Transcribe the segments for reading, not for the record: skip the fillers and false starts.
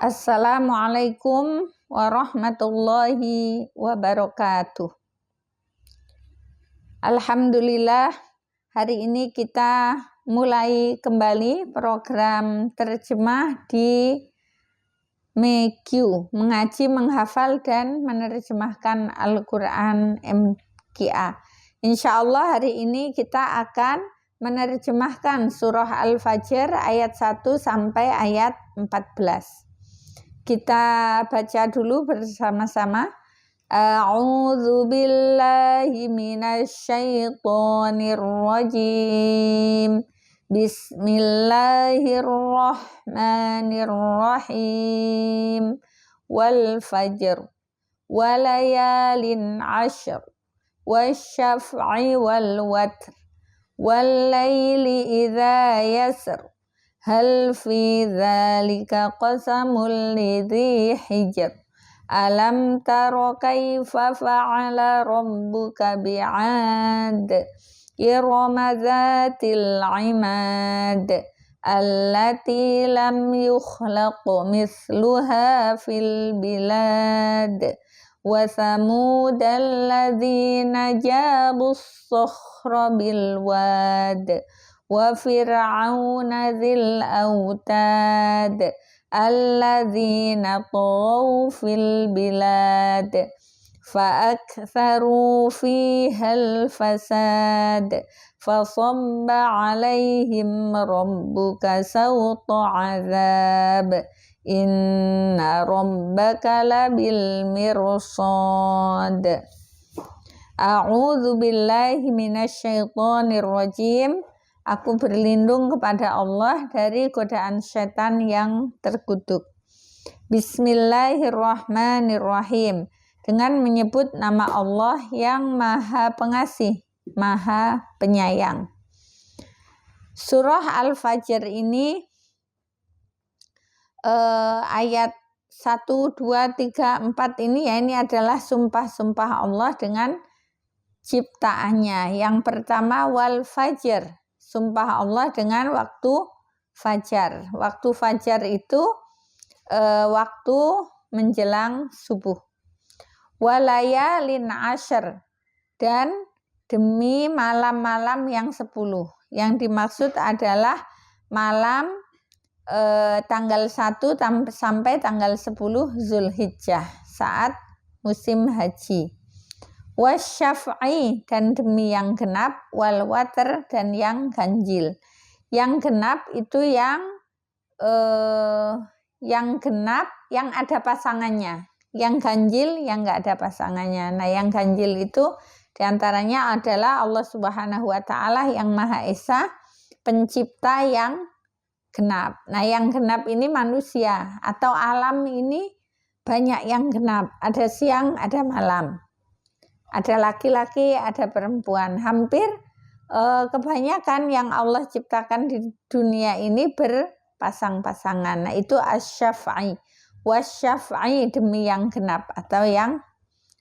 Assalamualaikum warahmatullahi wabarakatuh. Alhamdulillah, hari ini kita mulai kembali program terjemah di MEQ, mengaji, menghafal, dan menerjemahkan Al-Quran MQA. Insya Allah hari ini kita akan menerjemahkan surah Al-Fajr ayat 1 sampai ayat 14. Kita baca dulu bersama-sama. A'udzu billahi minasyaitonir rajim. Bismillahirrahmanirrahim. Wal fajr walayalin ashr wasyaf'i wal watr wal laili idza yasr. Hal fi dzalika qasamul lidzi hijr. Alam tara kaifa fa'ala rabbuka bi'ad. Irama dzatil imad. Allati lam yukhlaq mithluha fil bilad. Wa thamud alladzina jabus sakhra bil wad. Wa fir'auna dzil autad alladzina taghaw fil bilad fa aktharu fihal fasad fasabba 'alaihim rabbuka sawta 'adzab inna rabbaka labil mirsad. A'udzu billahi minasyaitonir rajim. Aku berlindung kepada Allah dari godaan setan yang terkutuk. Bismillahirrahmanirrahim. Dengan menyebut nama Allah yang Maha Pengasih, Maha Penyayang. Surah Al-Fajr ini ayat 1, 2, 3, 4 ini ini adalah sumpah-sumpah Allah dengan ciptaannya. Yang pertama wal fajr. Sumpah Allah dengan waktu fajar. Waktu fajar itu waktu menjelang subuh. Walayalin ashr, dan demi malam-malam yang 10. Yang dimaksud adalah malam tanggal 1 sampai tanggal 10 Zulhijjah saat musim haji. Wasyaf'i, dan demi yang genap, wal watr, dan yang ganjil. Yang genap itu yang genap yang ada pasangannya. Yang ganjil yang enggak ada pasangannya. Nah, yang ganjil itu diantaranya adalah Allah Subhanahu wa Ta'ala yang Maha Esa, pencipta yang genap. Nah, yang genap ini manusia atau alam ini banyak yang genap. Ada siang, ada malam. Ada laki-laki, ada perempuan. Hampir kebanyakan yang Allah ciptakan di dunia ini berpasang-pasangan. Nah, itu asy-syaf'i. Wasyaf'i, demi yang genap atau yang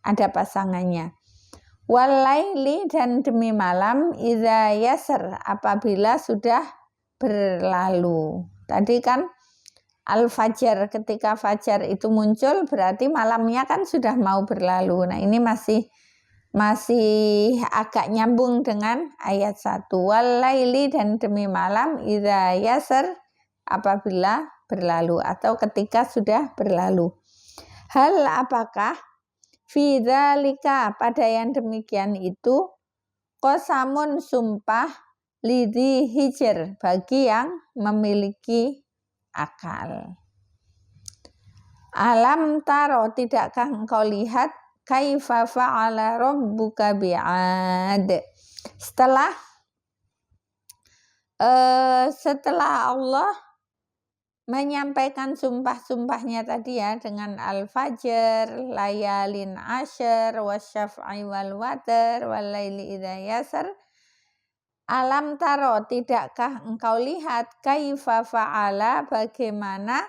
ada pasangannya. Walaili, dan demi malam, idza yasr, apabila sudah berlalu. Tadi kan Al-Fajr, ketika fajar itu muncul berarti malamnya kan sudah mau berlalu. Nah, ini masih agak nyambung dengan ayat 1. Walaili, dan demi malam, idza yasr, apabila berlalu atau ketika sudah berlalu. Hal, apakah, fi dzalika, pada yang demikian itu, qasamun, sumpah, lidzi hijr, bagi yang memiliki akal. Alam taro, tidakkah engkau lihat, kaifa fa'ala rabbuka bi'ad. Setelah Allah menyampaikan sumpah-sumpahnya tadi ya, dengan Al-Fajr, layalin ashr, wasyaf'i wal watr, wal laili idza yasr. Alam taro, tidakkah engkau lihat, kaifa fa'ala, bagaimana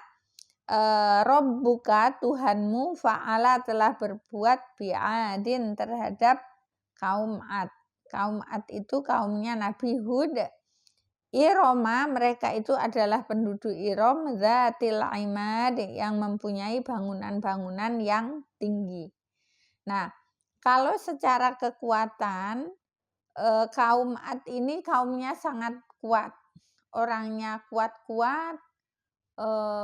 Rabbuka, Tuhanmu, fa'ala, telah berbuat, bi'adin, terhadap kaum Ad. Kaum Ad itu kaumnya Nabi Hud. Iroma, mereka itu adalah penduduk Irom, Zatil Imad, yang mempunyai bangunan-bangunan yang tinggi. Nah, kalau secara kekuatan, kaum Ad ini kaumnya sangat kuat. Orangnya kuat-kuat,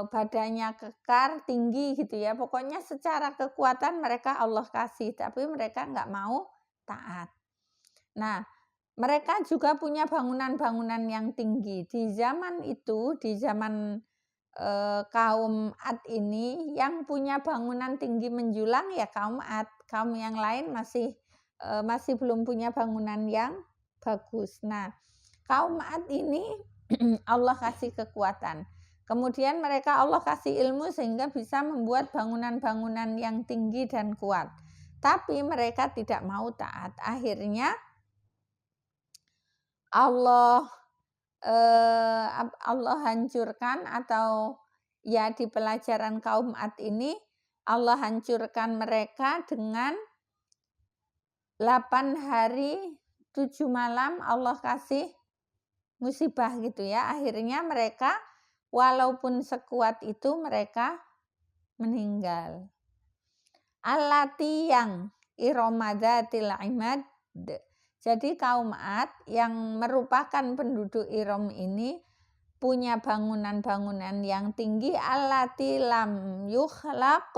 badannya kekar, tinggi gitu ya. Pokoknya secara kekuatan mereka Allah kasih, tapi mereka nggak mau taat. Nah, mereka juga punya bangunan-bangunan yang tinggi. Di zaman itu, di zaman kaum Ad ini, yang punya bangunan tinggi menjulang ya kaum Ad. Kaum yang lain masih belum punya bangunan yang bagus. Nah, kaum Ad ini Allah kasih kekuatan. Kemudian mereka Allah kasih ilmu sehingga bisa membuat bangunan-bangunan yang tinggi dan kuat. Tapi mereka tidak mau taat. Akhirnya Allah hancurkan, atau ya di pelajaran kaum Ad ini Allah hancurkan mereka dengan 8 hari 7 malam Allah kasih musibah gitu ya. Akhirnya mereka walaupun sekuat itu mereka meninggal. Allati yang iromadzatil imad. Jadi kaum Ad yang merupakan penduduk Irom ini punya bangunan-bangunan yang tinggi, allati lam yukhlaq,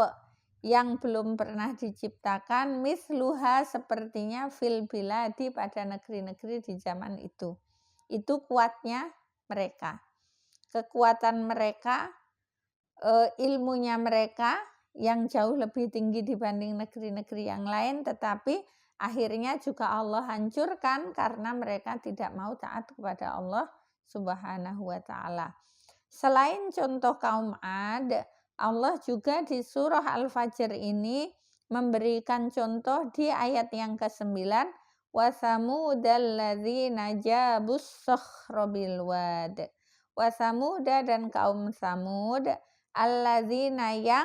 yang belum pernah diciptakan, misluha, sepertinya, fil biladi, pada negeri-negeri di zaman itu. Itu kuatnya mereka. Kekuatan mereka, ilmunya mereka yang jauh lebih tinggi dibanding negeri-negeri yang lain, tetapi akhirnya juga Allah hancurkan karena mereka tidak mau taat kepada Allah Subhanahu wa ta'ala. Selain contoh kaum Ad, Allah juga di surah Al-Fajr ini memberikan contoh di ayat yang ke-9, wa samudalladzina jabus sakhra bil wad. Wa samuda, dan kaum Samud, alladzina yang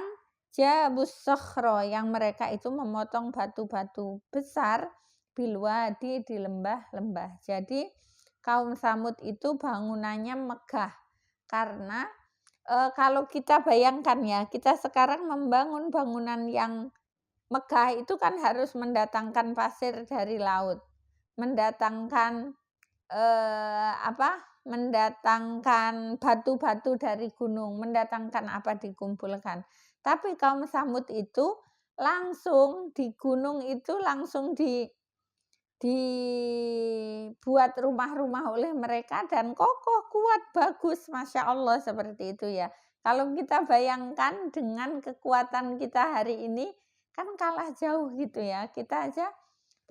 jabus sakhra, yang mereka itu memotong batu-batu besar, bilwadi, di lembah-lembah. Jadi kaum Samud itu bangunannya megah. Karena kalau kita bayangkan ya, kita sekarang membangun bangunan yang megah itu kan harus mendatangkan pasir dari laut, mendatangkan mendatangkan batu-batu dari gunung, mendatangkan apa, dikumpulkan. Tapi kaum Samud itu langsung di gunung itu langsung dibuat rumah-rumah oleh mereka, dan kokoh, kuat, bagus, Masya Allah, seperti itu ya. Kalau kita bayangkan dengan kekuatan kita hari ini, kan kalah jauh gitu ya. Kita aja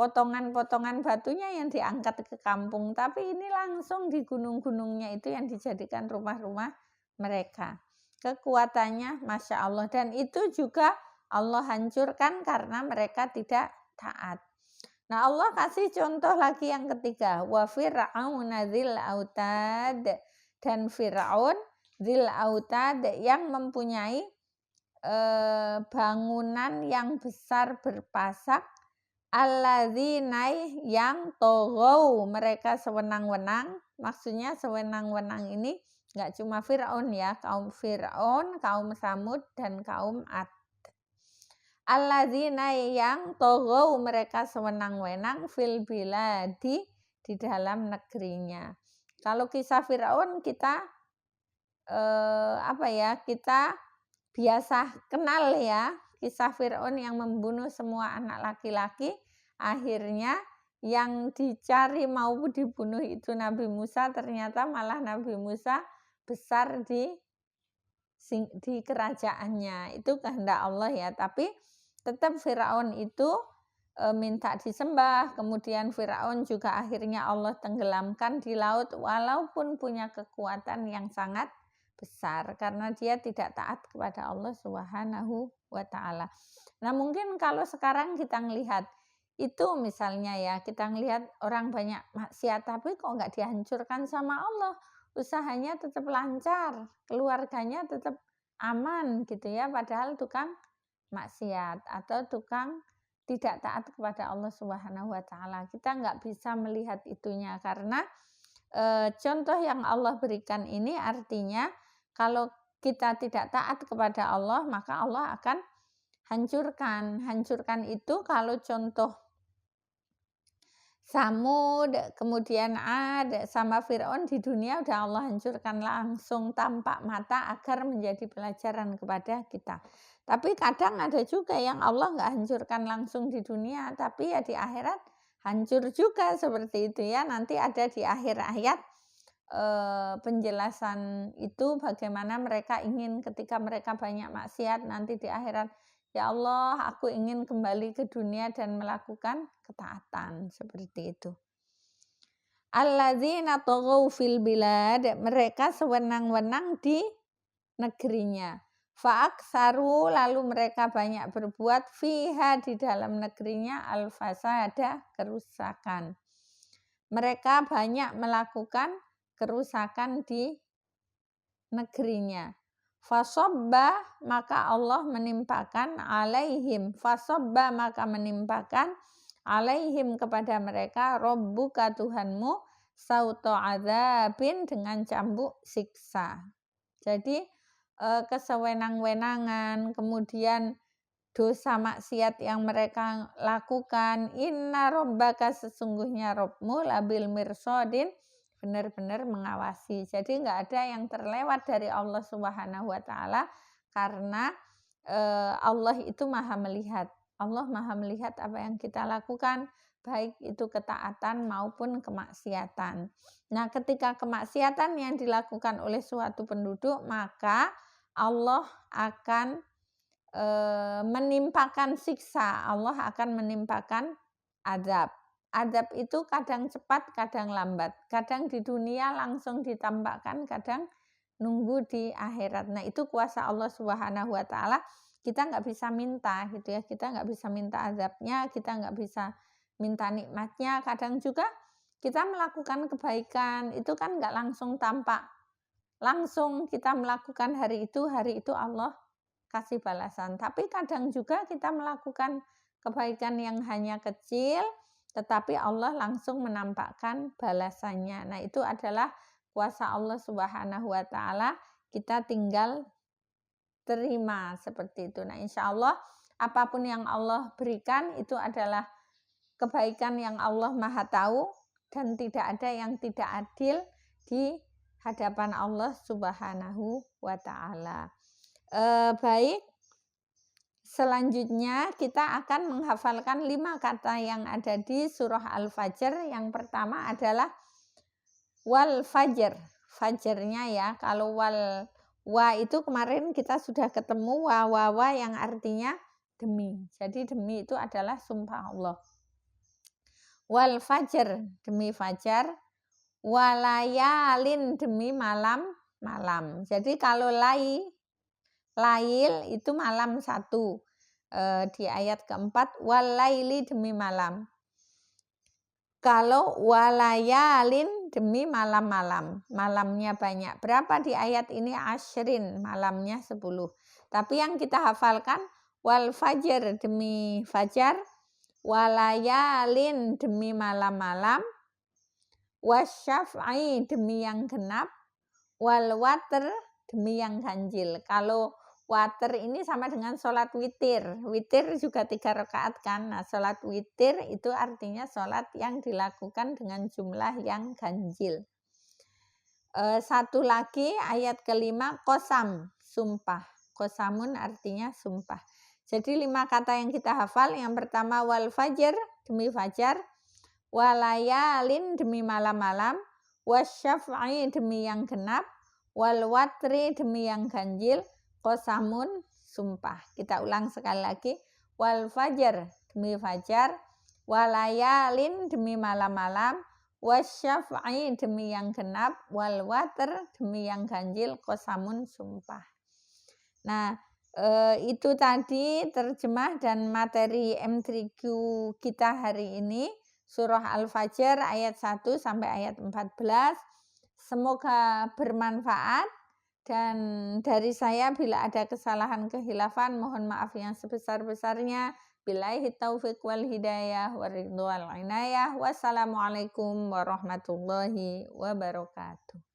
potongan-potongan batunya yang diangkat ke kampung, tapi ini langsung di gunung-gunungnya itu yang dijadikan rumah-rumah mereka. Kekuatannya Masya Allah, dan itu juga Allah hancurkan karena mereka tidak taat. Nah, Allah kasih contoh lagi yang ketiga, wa fir'auna dzil autad, dan Fir'aun dzil autad yang mempunyai bangunan yang besar berpasak, alladzina yang toghaw, mereka sewenang-wenang. Maksudnya sewenang-wenang ini enggak cuma Fir'aun ya, kaum Fir'aun, kaum Samud, dan kaum Ad. Alladzina yang toghaw, mereka sewenang-wenang, fil biladi, di dalam negerinya. Kalau kisah Fir'aun kita kita biasa kenal ya, kisah Fir'aun yang membunuh semua anak laki-laki. Akhirnya yang dicari mau dibunuh itu Nabi Musa, ternyata malah Nabi Musa besar di kerajaannya. Itu kehendak Allah ya, tapi tetap Firaun itu minta disembah. Kemudian Firaun juga akhirnya Allah tenggelamkan di laut, walaupun punya kekuatan yang sangat besar karena dia tidak taat kepada Allah Subhanahu wa ta'ala. Nah, mungkin kalau sekarang kita ngelihat itu, misalnya ya, kita ngelihat orang banyak maksiat tapi kok nggak dihancurkan sama Allah, usahanya tetap lancar, keluarganya tetap aman gitu ya, padahal tukang maksiat atau tukang tidak taat kepada Allah Subhanahu wa ta'ala. Kita nggak bisa melihat itunya karena contoh yang Allah berikan ini artinya kalau kita tidak taat kepada Allah, maka Allah akan hancurkan. Hancurkan itu kalau contoh Samud, kemudian Ad, sama Fir'aun di dunia udah Allah hancurkan langsung tampak mata agar menjadi pelajaran kepada kita. Tapi kadang ada juga yang Allah nggak hancurkan langsung di dunia, tapi ya di akhirat hancur juga seperti itu ya. Nanti ada di akhir ayat penjelasan itu bagaimana mereka ingin ketika mereka banyak maksiat nanti di akhirat. Ya Allah, aku ingin kembali ke dunia dan melakukan ketaatan seperti itu. Alladzina taghaw fil bilad, mereka sewenang-wenang di negerinya. Fa'aksaru, lalu mereka banyak berbuat fiha, di dalam negerinya, al-fasada, kerusakan. Mereka banyak melakukan kerusakan di negerinya. Fasobba, maka Allah menimpakan alaihim, fasobba, maka menimpakan alaihim, kepada mereka, Rabbuka, Tuhanmu, sauto adzabin, dengan cambuk siksa. Jadi kesewenang-wenangan, kemudian dosa maksiat yang mereka lakukan, inna rabbaka, sesungguhnya Rabbmu, labil mirsodin, benar-benar mengawasi. Jadi nggak ada yang terlewat dari Allah Subhanahu wa Ta'ala, karena Allah itu maha melihat. Allah maha melihat apa yang kita lakukan, baik itu ketaatan maupun kemaksiatan. Nah, ketika kemaksiatan yang dilakukan oleh suatu penduduk, maka Allah akan menimpakan siksa, Allah akan menimpakan azab. Azab itu kadang cepat, kadang lambat. Kadang di dunia langsung ditampakkan, kadang nunggu di akhirat. Nah, itu kuasa Allah Subhanahu wa Ta'ala. Kita nggak bisa minta gitu ya. Kita nggak bisa minta azabnya, kita nggak bisa minta nikmatnya. Kadang juga kita melakukan kebaikan, itu kan nggak langsung tampak. Langsung kita melakukan hari itu Allah kasih balasan. Tapi kadang juga kita melakukan kebaikan yang hanya kecil, tetapi Allah langsung menampakkan balasannya. Nah, itu adalah kuasa Allah Subhanahu wa Ta'ala. Kita tinggal terima seperti itu. Nah, insya Allah apapun yang Allah berikan itu adalah kebaikan yang Allah Maha tahu, dan tidak ada yang tidak adil di hadapan Allah Subhanahu wa Ta'ala. Baik, selanjutnya kita akan menghafalkan 5 kata yang ada di surah Al-Fajr. Yang pertama adalah wal fajr, fajrnya ya. Kalau wa itu kemarin kita sudah ketemu wa yang artinya demi. Jadi demi itu adalah sumpah Allah. Wal fajr, demi fajar. Walayalin, demi malam-malam. Jadi kalau lail itu malam 1, di ayat keempat, walaili, demi malam. Kalau walayalin, demi malam-malam, malamnya banyak. Berapa di ayat ini? Asyrin, malamnya 10. Tapi yang kita hafalkan, wal fajr, demi fajar, walayalin, demi malam-malam, wasyaf'i, demi yang genap, wal watr, demi yang ganjil. Kalau water ini sama dengan sholat witir. Witir juga 3 rakaat kan. Nah, sholat witir itu artinya sholat yang dilakukan dengan jumlah yang ganjil. Satu lagi ayat kelima, qasam, sumpah. Qasamun artinya sumpah. Jadi 5 kata yang kita hafal. Yang pertama wal fajr, demi fajar. Walayalin, demi malam-malam. Wasyaf'i, demi yang genap. Wal watri, demi yang ganjil. Qasamun, sumpah. Kita ulang sekali lagi. Wal fajr, demi fajar. Walayalin, demi malam-malam. Wasyaf'i, demi yang genap. Wal watr, demi yang ganjil. Qasamun, sumpah. Nah, itu tadi terjemah dan materi M3Q kita hari ini. Surah Al-Fajr ayat 1 sampai ayat 14. Semoga bermanfaat. Dan dari saya bila ada kesalahan kehilafan, mohon maaf yang sebesar-besarnya. Billahi taufiq wal hidayah wa ridwal inayah. Wassalamualaikum warahmatullahi wabarakatuh.